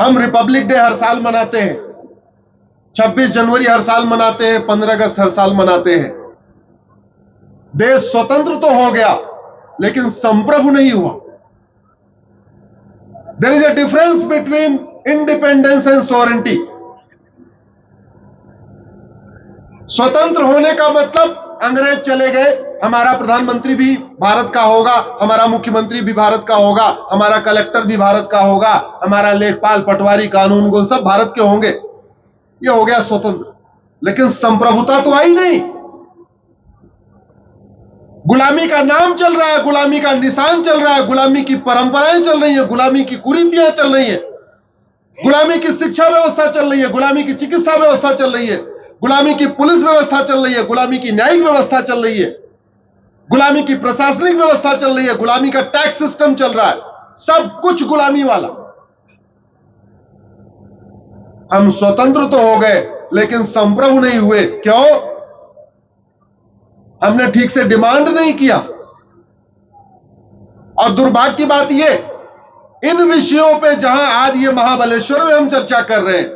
हम Republic day हर साल मनाते हैं, 26 जनवरी हर साल मनाते हैं, 15 अगस्त हर साल मनाते हैं। देश स्वतंत्र तो हो गया लेकिन संप्रभु नहीं हुआ। There is a difference between independence and sovereignty. स्वतंत्र होने का मतलब अंग्रेज चले गए, हमारा प्रधानमंत्री भी भारत का होगा, हमारा मुख्यमंत्री भी भारत का होगा, हमारा कलेक्टर भी भारत का होगा, हमारा लेखपाल, पटवारी, कानून को सब भारत के होंगे, ये हो गया स्वतंत्र। लेकिन संप्रभुता तो आई नहीं। गुलामी का नाम चल रहा है, गुलामी का निशान चल रहा है, गुलामी की परंपराएं चल रही है, गुलामी की कुरीतियां चल रही है, गुलामी की शिक्षा व्यवस्था चल रही है, गुलामी की चिकित्सा व्यवस्था चल रही है, गुलामी की पुलिस व्यवस्था चल रही है, गुलामी की न्यायिक व्यवस्था चल रही है, गुलामी की प्रशासनिक व्यवस्था चल रही है, गुलामी का टैक्स सिस्टम चल रहा है, सब कुछ गुलामी वाला। हम स्वतंत्र तो हो गए लेकिन संप्रभु नहीं हुए। क्यों? हमने ठीक से डिमांड नहीं किया। और दुर्भाग्य की बात यह, इन विषयों पे जहां आज ये महाबलेश्वर में हम चर्चा कर रहे हैं,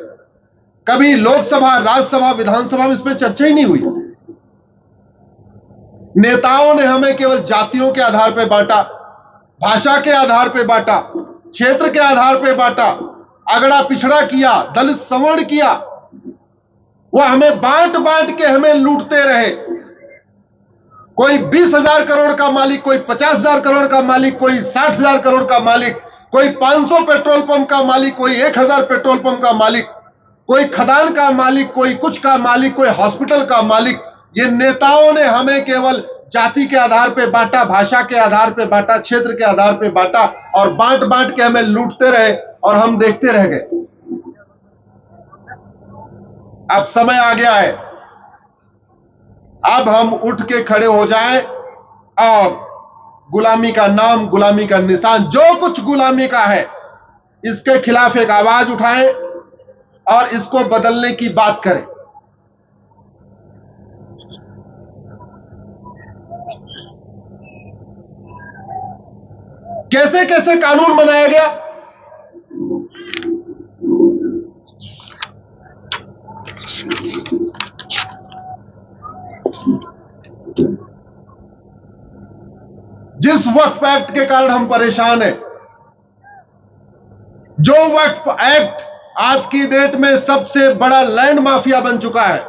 कभी लोकसभा, राज्यसभा, विधानसभा में इस पर चर्चा ही नहीं हुई। नेताओं ने हमें केवल जातियों के आधार पर बांटा, भाषा के आधार पर बांटा, क्षेत्र के आधार पर बांटा, अगड़ा पिछड़ा किया, दलित सवर्ण किया। वह हमें बांट बांट के हमें लूटते रहे। कोई 20,000 करोड़ का मालिक, कोई 50,000 करोड़ का मालिक, कोई 60,000 करोड़ का मालिक, कोई 500 पेट्रोल पंप का मालिक, कोई 1,000 पेट्रोल पंप का मालिक, कोई खदान का मालिक, कोई कुछ का मालिक, कोई हॉस्पिटल का मालिक। ये नेताओं ने हमें केवल जाति के आधार पे बांटा, भाषा के आधार पे बांटा, क्षेत्र के आधार पे बांटा और बांट बांट के हमें लूटते रहे और हम देखते रह गए। अब समय आ गया है, अब हम उठ के खड़े हो जाएं और गुलामी का नाम, गुलामी का निशान, जो कुछ गुलामी का है, इसके खिलाफ एक आवाज उठाएं और इसको बदलने की बात करें। कैसे कैसे कानून बनाया गया, जिस वक्फ एक्ट के कारण हम परेशान हैं, जो वक्फ एक्ट आज की डेट में सबसे बड़ा लैंड माफिया बन चुका है,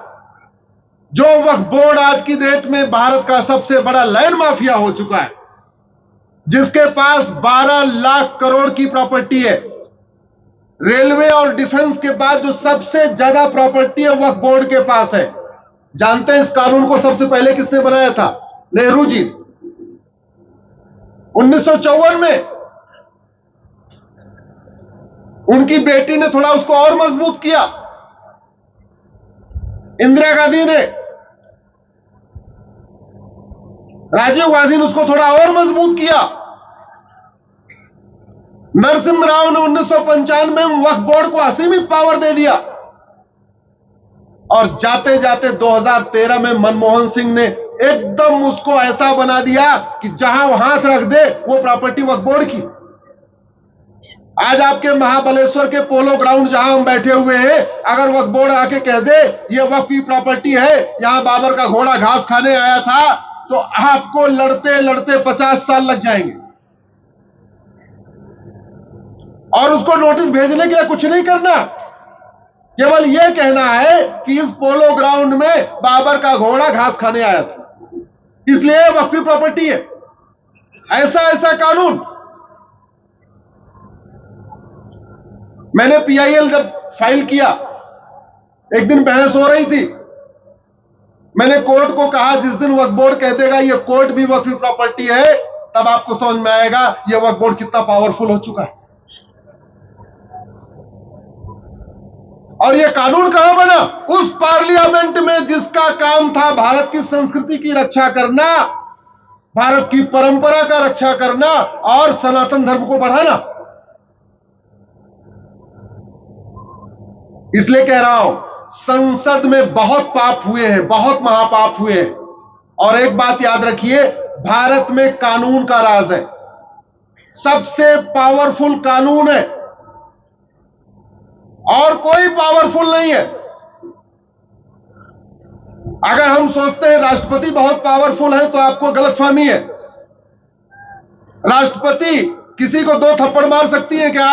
जो वक्फ बोर्ड आज की डेट में भारत का सबसे बड़ा लैंड माफिया हो चुका है, जिसके पास 12 लाख करोड़ की प्रॉपर्टी है। रेलवे और डिफेंस के बाद जो सबसे ज्यादा प्रॉपर्टी है वक्फ बोर्ड के पास है। जानते हैं इस कानून को सबसे पहले किसने बनाया था? नेहरू जी, 1954 में। उनकी बेटी ने थोड़ा उसको और मजबूत किया, इंदिरा गांधी ने, राजीव गांधी ने उसको थोड़ा और मजबूत किया, नरसिम्हा राव ने 1995 में वक्फ बोर्ड को असीमित पावर दे दिया और जाते जाते 2013 में मनमोहन सिंह ने एकदम उसको ऐसा बना दिया कि जहां वो हाथ रख दे वो प्रॉपर्टी वक्फ बोर्ड की। आज आपके महाबलेश्वर के पोलो ग्राउंड जहां हम बैठे हुए हैं, अगर वक्फ बोर्ड आके कह दे ये वक्फ की प्रॉपर्टी है, यहां बाबर का घोड़ा घास खाने आया था, तो आपको लड़ते लड़ते 50 साल लग जाएंगे। और उसको नोटिस भेजने के लिए कुछ नहीं करना, केवल यह कहना है कि इस पोलो ग्राउंड में बाबर का घोड़ा घास खाने आया था, इसलिए वक्फ की प्रॉपर्टी है। ऐसा कानून। मैंने पीआईएल जब फाइल किया, एक दिन बहस हो रही थी, मैंने कोर्ट को कहा जिस दिन वक्फ बोर्ड कह देगा ये कोर्ट भी वक्फ की प्रॉपर्टी है, तब आपको समझ में आएगा ये वक्फ बोर्ड कितना पावरफुल हो चुका है। और ये कानून कहां बना? उस पार्लियामेंट में जिसका काम था भारत की संस्कृति की रक्षा करना, भारत की परंपरा का रक्षा करना और सनातन धर्म को बढ़ाना। इसलिए कह रहा हूं, संसद में बहुत पाप हुए हैं, बहुत महापाप हुए हैं। और एक बात याद रखिए, भारत में कानून का राज है, सबसे पावरफुल कानून है। और कोई पावरफुल नहीं है। अगर हम सोचते हैं राष्ट्रपति बहुत पावरफुल है तो आपको गलतफहमी है। राष्ट्रपति किसी को 2 थप्पड़ मार सकती है क्या?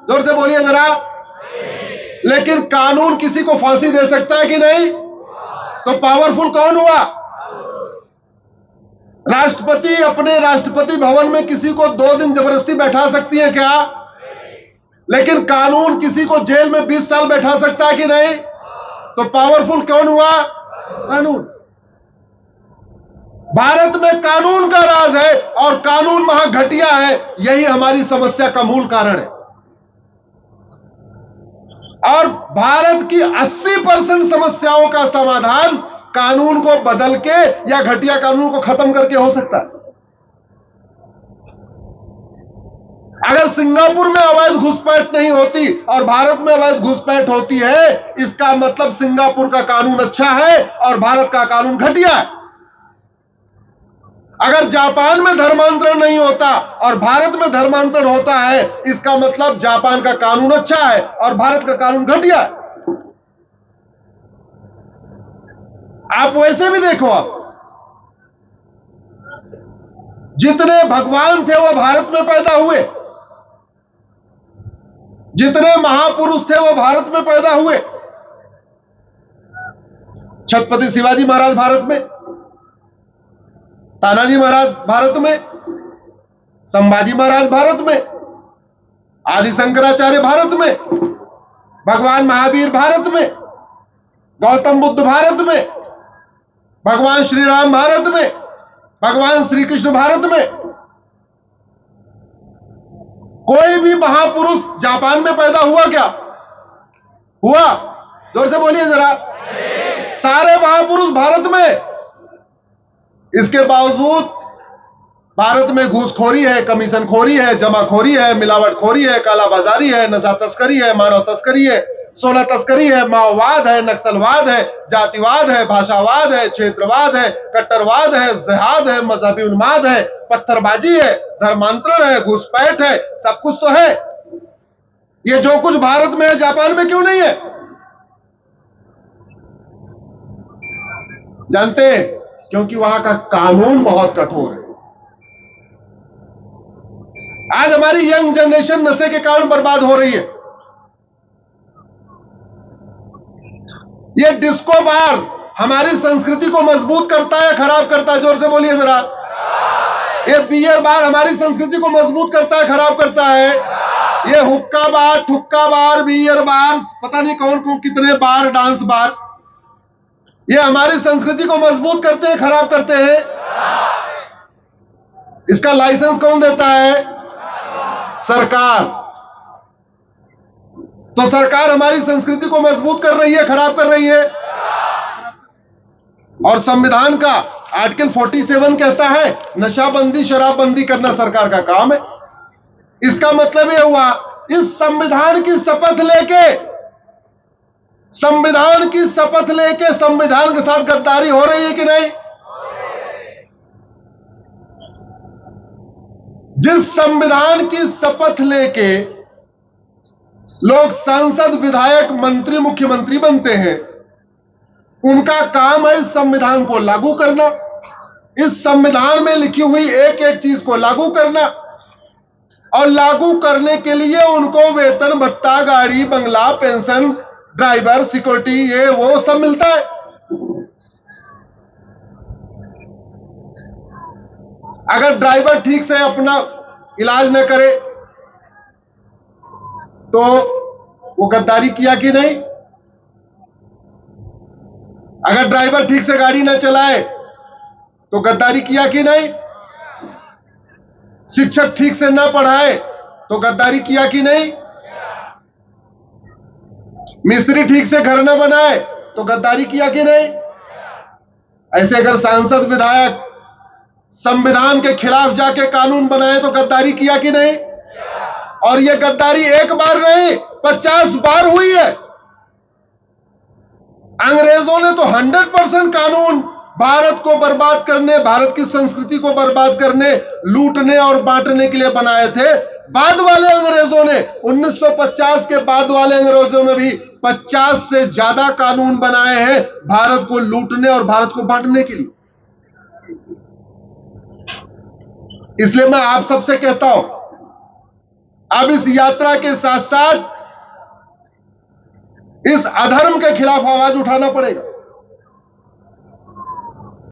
जोर से बोलिए जरा। लेकिन कानून किसी को फांसी दे सकता है कि नहीं? तो पावरफुल कौन हुआ? राष्ट्रपति अपने राष्ट्रपति भवन में किसी को 2 दिन जबरदस्ती बैठा सकती है क्या? लेकिन कानून किसी को जेल में 20 साल बैठा सकता है कि नहीं? तो पावरफुल कौन हुआ? कानून। भारत में कानून का राज है और कानून वहां घटिया है। यही हमारी समस्या का मूल कारण है। और भारत की 80% समस्याओं का समाधान कानून को बदल के या घटिया कानून को खत्म करके हो सकता है। अगर सिंगापुर में अवैध घुसपैठ नहीं होती और भारत में अवैध घुसपैठ होती है, इसका मतलब सिंगापुर का कानून अच्छा है और भारत का कानून घटिया है। अगर जापान में धर्मांतरण नहीं होता और भारत में धर्मांतरण होता है, इसका मतलब जापान का कानून अच्छा है और भारत का कानून घटिया है। आप वैसे भी देखो, आप जितने भगवान थे वो भारत में पैदा हुए, जितने महापुरुष थे वो भारत में पैदा हुए। छत्रपति शिवाजी महाराज भारत में, तानाजी महाराज भारत में, संभाजी महाराज भारत में, आदि शंकराचार्य भारत में, भगवान महावीर भारत में, गौतम बुद्ध भारत में, भगवान श्री राम भारत में, भगवान श्री कृष्ण भारत में। कोई भी महापुरुष जापान में पैदा हुआ क्या? हुआ? जोर से बोलिए जरा। सारे महापुरुष भारत में। इसके बावजूद भारत में घूसखोरी है, कमीशनखोरी है, जमाखोरी है, मिलावटखोरी है, कालाबाजारी है, नशा तस्करी है, मानव तस्करी है, सोना तस्करी है, माओवाद है, नक्सलवाद है, जातिवाद है, भाषावाद है, क्षेत्रवाद है, कट्टरवाद है, जिहाद है, मजहबी उन्माद है, पत्थरबाजी है, धर्मांतरण है, घुसपैठ है, सब कुछ तो है। ये जो कुछ भारत में है, जापान में क्यों नहीं है? जानते हैं? क्योंकि वहां का कानून बहुत कठोर है। आज हमारी यंग जनरेशन नशे के कारण बर्बाद हो रही है। ये डिस्को बार हमारी संस्कृति को मजबूत करता है, खराब करता है? जोर से बोलिए जरा। ये बियर बार हमारी संस्कृति को मजबूत करता है, खराब करता है? ये हुक्का बार, ठुक्का बार, बियर बार, पता नहीं कौन कौन कितने बार, डांस बार, ये हमारी संस्कृति को मजबूत करते हैं, खराब करते हैं? इसका लाइसेंस कौन देता है? सरकार। तो सरकार हमारी संस्कृति को मजबूत कर रही है, खराब कर रही है? और संविधान का आर्टिकल 47 कहता है नशाबंदी, शराबबंदी करना सरकार का काम है। इसका मतलब यह हुआ, इस संविधान की शपथ लेके, संविधान की शपथ लेके संविधान के साथ गद्दारी हो रही है कि नहीं? जिस संविधान की शपथ लेके लोग सांसद, विधायक, मंत्री, मुख्यमंत्री बनते हैं, उनका काम है इस संविधान को लागू करना, इस संविधान में लिखी हुई एक एक चीज को लागू करना। और लागू करने के लिए उनको वेतन, भत्ता, गाड़ी, बंगला, पेंशन, ड्राइवर, सिक्योरिटी, ये वो सब मिलता है। अगर ड्राइवर ठीक से अपना इलाज न करे तो वो गद्दारी किया कि नहीं? अगर ड्राइवर ठीक से गाड़ी न चलाए तो गद्दारी किया कि नहीं? शिक्षक ठीक से न पढ़ाए तो गद्दारी किया कि नहीं? मिस्त्री ठीक से घर न बनाए तो गद्दारी किया कि नहीं? ऐसे अगर सांसद, विधायक संविधान के खिलाफ जाके कानून बनाए तो गद्दारी किया कि नहीं? और यह गद्दारी एक बार नहीं, 50 बार हुई है। अंग्रेजों ने तो 100% कानून भारत को बर्बाद करने, भारत की संस्कृति को बर्बाद करने, लूटने और बांटने के लिए बनाए थे। बाद वाले अंग्रेजों ने 1950 के बाद वाले अंग्रेजों ने भी 50 से ज्यादा कानून बनाए हैं भारत को लूटने और भारत को बांटने के लिए। इसलिए मैं आप सबसे कहता हूं, अब इस यात्रा के साथ साथ इस अधर्म के खिलाफ आवाज उठाना पड़ेगा।